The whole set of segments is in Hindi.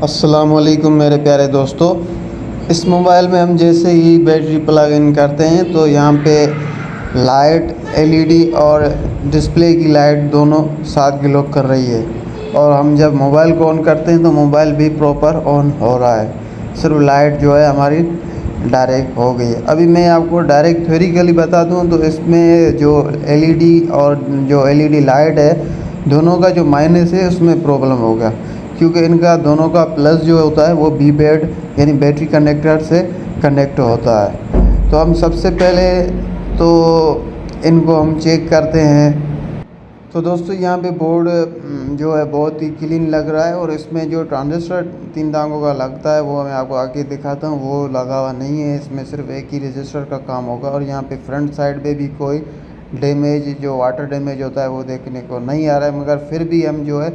अस्सलामुअलैकुम मेरे प्यारे दोस्तों। इस मोबाइल में हम जैसे ही बैटरी प्लग इन करते हैं तो यहाँ पे लाइट एलईडी और डिस्प्ले की लाइट दोनों साथ ग्लो कर रही है। और हम जब मोबाइल को ऑन करते हैं तो मोबाइल भी प्रॉपर ऑन हो रहा है, सिर्फ लाइट जो है हमारी डायरेक्ट हो गई है। अभी मैं आपको डायरेक्ट थ्योरिकली बता दूं तो इसमें जो एलईडी और जो एलईडी लाइट है दोनों का जो माइनस है उसमें प्रॉब्लम होगा, क्योंकि इनका दोनों का प्लस जो होता है वो बी बैड यानी बैटरी कनेक्टर से कनेक्ट होता है। तो हम सबसे पहले तो इनको हम चेक करते हैं। तो दोस्तों यहाँ पे बोर्ड जो है बहुत ही क्लीन लग रहा है और इसमें जो ट्रांजिस्टर 3 टांगों का लगता है वो मैं आपको आगे दिखाता हूँ, वो लगा हुआ नहीं है। इसमें सिर्फ एक ही रजिस्टर का काम होगा। और यहाँ पे फ्रंट साइड पे भी कोई डैमेज, जो वाटर डैमेज होता है वो देखने को नहीं आ रहा है। मगर फिर भी हम जो है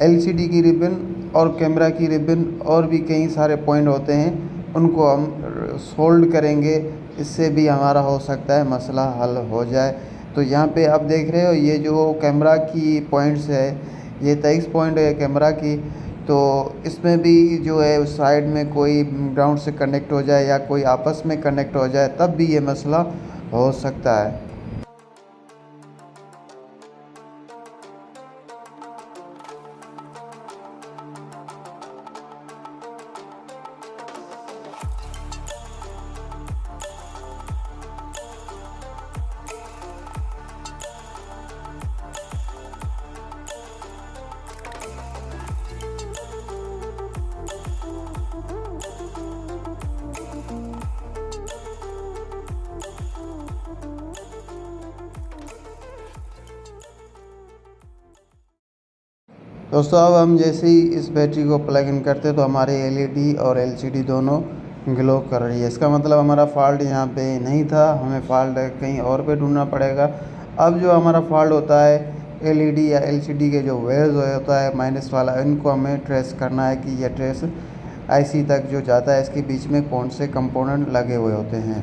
एलसीडी की रिबन और कैमरा की रिबन और भी कई सारे पॉइंट होते हैं उनको हम सोल्ड करेंगे, इससे भी हमारा हो सकता है मसला हल हो जाए। तो यहाँ पे आप देख रहे हो ये जो कैमरा की पॉइंट्स है, ये 23 पॉइंट है कैमरा की। तो इसमें भी जो है उस साइड में कोई ग्राउंड से कनेक्ट हो जाए या कोई आपस में कनेक्ट हो जाए तब भी ये मसला हो सकता है। दोस्तों अब हम जैसे ही इस बैटरी को प्लग इन करते हैं तो हमारे एलईडी और एलसीडी दोनों ग्लो कर रही है। इसका मतलब हमारा फ़ॉल्ट यहाँ पे नहीं था, हमें फ़ॉल्ट कहीं और पे ढूंढना पड़ेगा। अब जो हमारा फ़ॉल्ट होता है एलईडी या एलसीडी के जो वेव्स होता है माइनस वाला, इनको हमें ट्रेस करना है कि यह ट्रेस आईसी तक जो जाता है इसके बीच में कौन से कंपोनेंट लगे हुए होते हैं।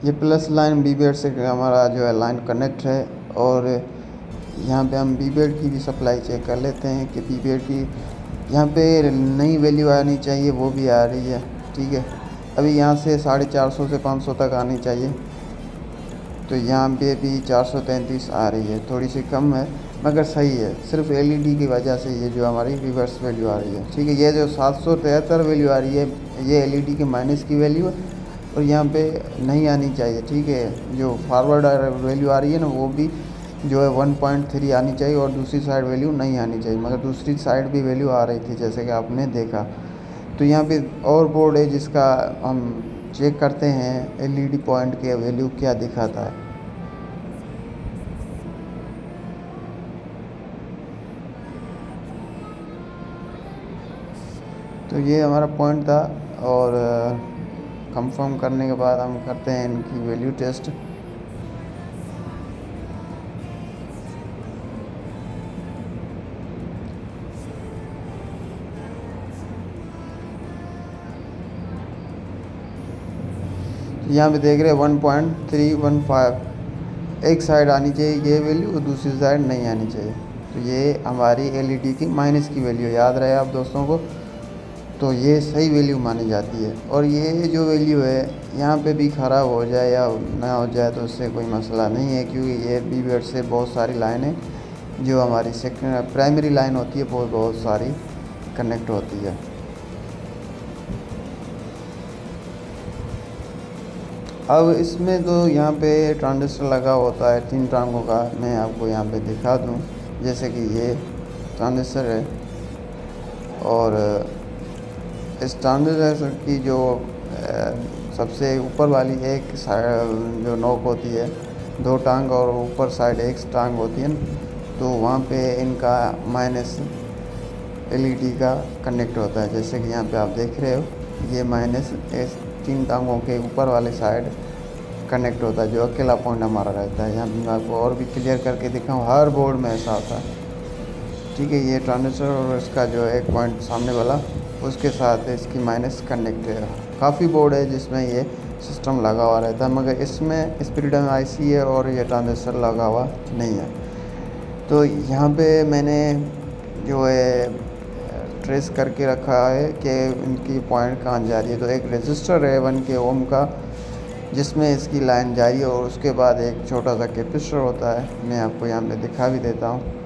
ये प्लस लाइन बी बेड से हमारा जो है लाइन कनेक्ट है। और यहाँ पे हम बी बेड की भी सप्लाई चेक कर लेते हैं कि बी बेड की यहाँ पे नई वैल्यू आनी चाहिए, वो भी आ रही है। ठीक है, अभी यहाँ से 450 से 500 तक आनी चाहिए, तो यहाँ पे भी 433 आ रही है, थोड़ी सी कम है मगर सही है। सिर्फ एलईडी की वजह से ये जो हमारी रिवर्स वैल्यू आ रही है। ठीक है, ये जो 773 वैल्यू आ रही है ये एलईडी के माइनस की वैल्यू है और यहाँ पे नहीं आनी चाहिए। ठीक है, जो फॉरवर्ड वैल्यू आ रही है ना वो भी जो है 1.3 आनी चाहिए और दूसरी साइड वैल्यू नहीं आनी चाहिए, मगर दूसरी साइड भी वैल्यू आ रही थी जैसे कि आपने देखा। तो यहाँ पे और बोर्ड है जिसका हम चेक करते हैं एलईडी पॉइंट के वैल्यू क्या दिखाता है। तो ये हमारा पॉइंट था और कंफर्म करने के बाद हम करते हैं इनकी वैल्यू टेस्ट। यहाँ पे देख रहे हैं 1.315, एक साइड आनी चाहिए ये वैल्यू और दूसरी साइड नहीं आनी चाहिए। तो ये हमारी एलईडी की माइनस की वैल्यू, याद रहे आप दोस्तों को। तो ये सही वैल्यू मानी जाती है। और ये जो वैल्यू है यहाँ पे भी ख़राब हो जाए या ना हो जाए तो उससे कोई मसला नहीं है, क्योंकि ये बी बेड से बहुत सारी लाइनें जो हमारी सेकेंड प्राइमरी लाइन होती है वो बहुत सारी कनेक्ट होती है। अब इसमें तो यहाँ पे ट्रांजिस्टर लगा होता है 3 टांगों का, मैं आपको यहाँ पे दिखा दूँ। जैसे कि ये ट्रांजिस्टर है और इस ट्रांजिस्टर की जो सबसे ऊपर वाली एक साइड जो नोक होती है 2 टांग और ऊपर साइड एक टांग होती है ना, तो वहाँ पे इनका माइनस एलईडी का कनेक्ट होता है। जैसे कि यहाँ पे आप देख रहे हो ये माइनस इस 3 टांगों के ऊपर वाले साइड कनेक्ट होता है, जो अकेला पॉइंट हमारा रहता है। यहाँ मैं आपको और भी क्लियर करके दिखाऊँ, हर बोर्ड में ऐसा होता है। ठीक है। ये ट्रांजिस्टर और इसका जो एक पॉइंट सामने वाला उसके साथ इसकी माइनस कनेक्ट है। काफ़ी बोर्ड है जिसमें ये सिस्टम लगा हुआ रहता है, मगर इसमें स्पीडम आईसी है और ये ट्रांजिस्टर लगा हुआ नहीं है। तो यहाँ पे मैंने जो है ट्रेस करके रखा है कि इनकी पॉइंट कहाँ जा रही है। तो एक रजिस्टर है 1K ओम का जिसमें इसकी लाइन जा रही है और उसके बाद एक छोटा सा कैपेसिटर होता है। मैं आपको यहाँ पे दिखा भी देता हूँ।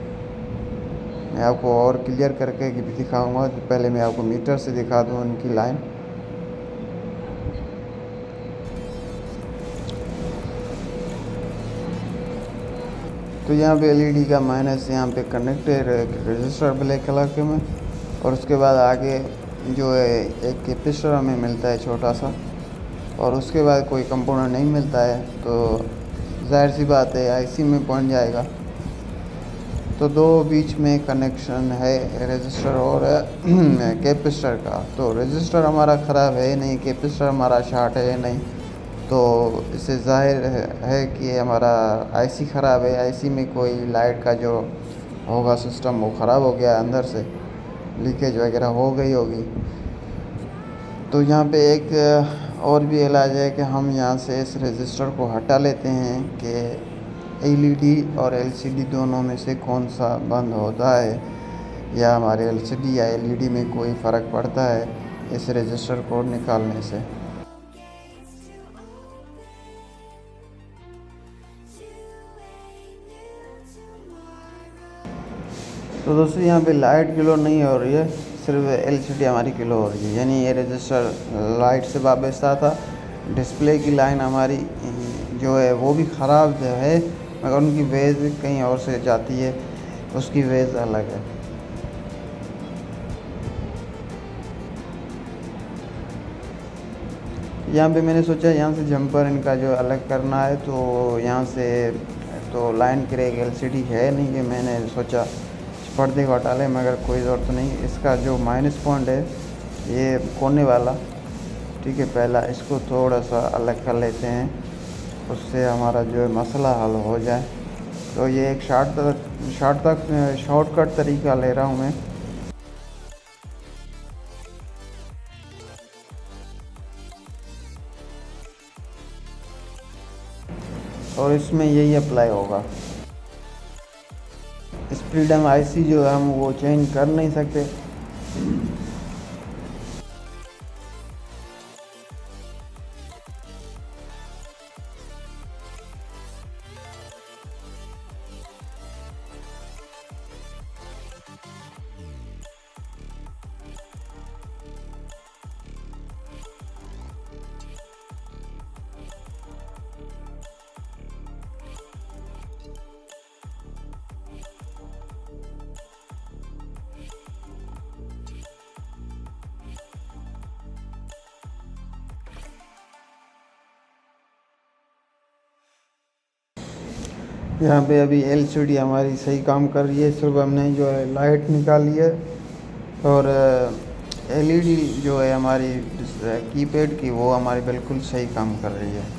मैं आपको और क्लियर करके भी दिखाऊंगा। तो पहले मैं आपको मीटर से दिखा दूँ उनकी लाइन। तो यहाँ पे एलईडी का माइनस यहाँ पे कनेक्ट है रजिस्टर ब्लैक कलर के में, और उसके बाद आगे जो है एक कैपेसिटर हमें मिलता है छोटा सा, और उसके बाद कोई कंपोनेंट नहीं मिलता है। तो जाहिर सी बात है आईसी में पहुँच जाएगा। तो दो बीच में कनेक्शन है रजिस्टर और कैपेसिटर का। तो रजिस्टर हमारा ख़राब है नहीं, कैपेसिटर हमारा शॉर्ट है नहीं, तो इससे जाहिर है कि हमारा आईसी ख़राब है। आईसी में कोई लाइट का जो होगा सिस्टम वो ख़राब हो गया, अंदर से लीकेज वगैरह हो गई होगी। तो यहाँ पे एक और भी इलाज है कि हम यहाँ से इस रजिस्टर को हटा लेते हैं कि एलईडी और एलसीडी दोनों में से कौन सा बंद होता है, या हमारे एलसीडी या एलईडी में कोई फ़र्क पड़ता है इस रजिस्टर को निकालने से। तो दोस्तों यहाँ पे लाइट किलो नहीं हो रही है, सिर्फ एलसीडी हमारी किलो हो रही है। यानी ये रजिस्टर लाइट से वाबस्ता था। डिस्प्ले की लाइन हमारी जो है वो भी ख़राब है, मगर उनकी वेज कहीं और से जाती है, उसकी वेज अलग है। यहाँ पे मैंने सोचा यहाँ से जंपर इनका जो अलग करना है, तो यहाँ से तो लाइन क्रैक एलसीडी है नहीं कि मैंने सोचा पर्दे को हटा लें, मगर कोई ज़रूरत नहीं। इसका जो माइनस पॉइंट है ये कोने वाला, ठीक है, पहला इसको थोड़ा सा अलग कर लेते हैं, उससे हमारा जो है मसला हल हो जाए। तो ये एक शॉर्टकट तरीका ले रहा हूँ मैं। और इसमें यही अप्लाई होगा। स्पीडम आईसी जो है हम वो चेंज कर नहीं सकते। यहाँ पे अभी एलसीडी हमारी सही काम कर रही है। सिर्फ हमने जो है लाइट निकाली है, और एलईडी जो है हमारी कीपैड की वो हमारी बिल्कुल सही काम कर रही है।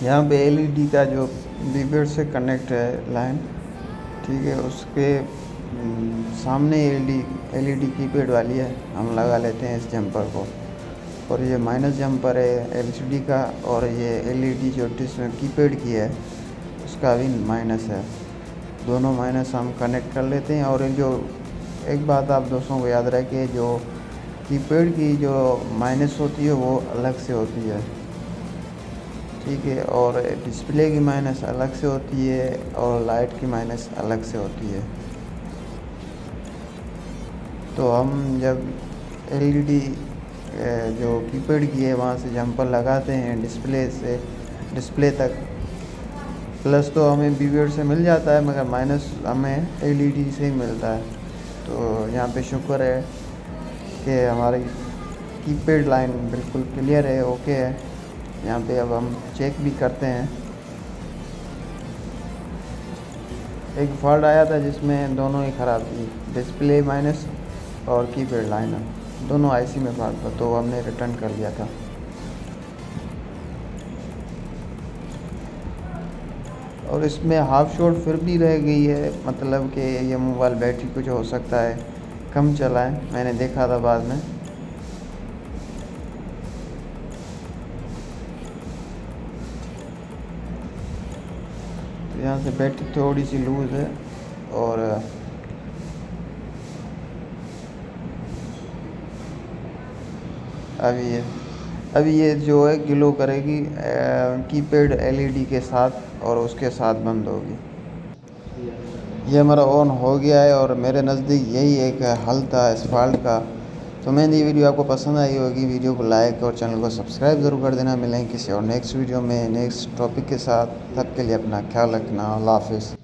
यहाँ पे एलईडी का जो बीबेड से कनेक्ट है लाइन, ठीक है, उसके सामने एलईडी कीपैड वाली है, हम लगा लेते हैं इस जंपर को। और ये माइनस जंपर है एलसीडी का, और ये एलईडी जो जिसमें कीपैड की है उसका भी माइनस है। दोनों माइनस हम कनेक्ट कर लेते हैं। और एक बात आप दोस्तों को याद रखिए, जो कीपैड की जो माइनस होती है वो अलग से होती है, ठीक है, और डिस्प्ले की माइनस अलग से होती है और लाइट की माइनस अलग से होती है। तो हम जब एलईडी जो कीपैड की है वहाँ से जंपर लगाते हैं डिस्प्ले तक, प्लस तो हमें बीवेड से मिल जाता है, मगर माइनस हमें एलईडी से ही मिलता है। तो यहाँ पे शुक्र है कि हमारी कीपैड लाइन बिल्कुल क्लियर है, ओके है। यहाँ पे अब हम चेक भी करते हैं। एक फॉल्ट आया था जिसमें दोनों ही ख़राब थी, डिस्प्ले माइनस और कीपैड लाइन दोनों आईसी में फॉल्ट था, तो हमने रिटर्न कर लिया था। और इसमें हाफ शॉट फिर भी रह गई है, मतलब कि ये मोबाइल बैटरी कुछ हो सकता है कम चला है, मैंने देखा था बाद में। तो यहाँ से बैटरी थोड़ी सी लूज़ है और अभी ये जो है ग्लो करेगी कीपैड एलईडी के साथ और उसके साथ बंद होगी। ये हमारा ऑन हो गया है और मेरे नज़दीक यही एक हल था इस फॉल्ट का। तो मैंने ये वीडियो आपको पसंद आई होगी, वीडियो को लाइक और चैनल को सब्सक्राइब ज़रूर कर देना। मिलेंगे किसी और नेक्स्ट वीडियो में नेक्स्ट टॉपिक के साथ, तब के लिए अपना ख्याल रखना। अल्लाह हाफ़िज़।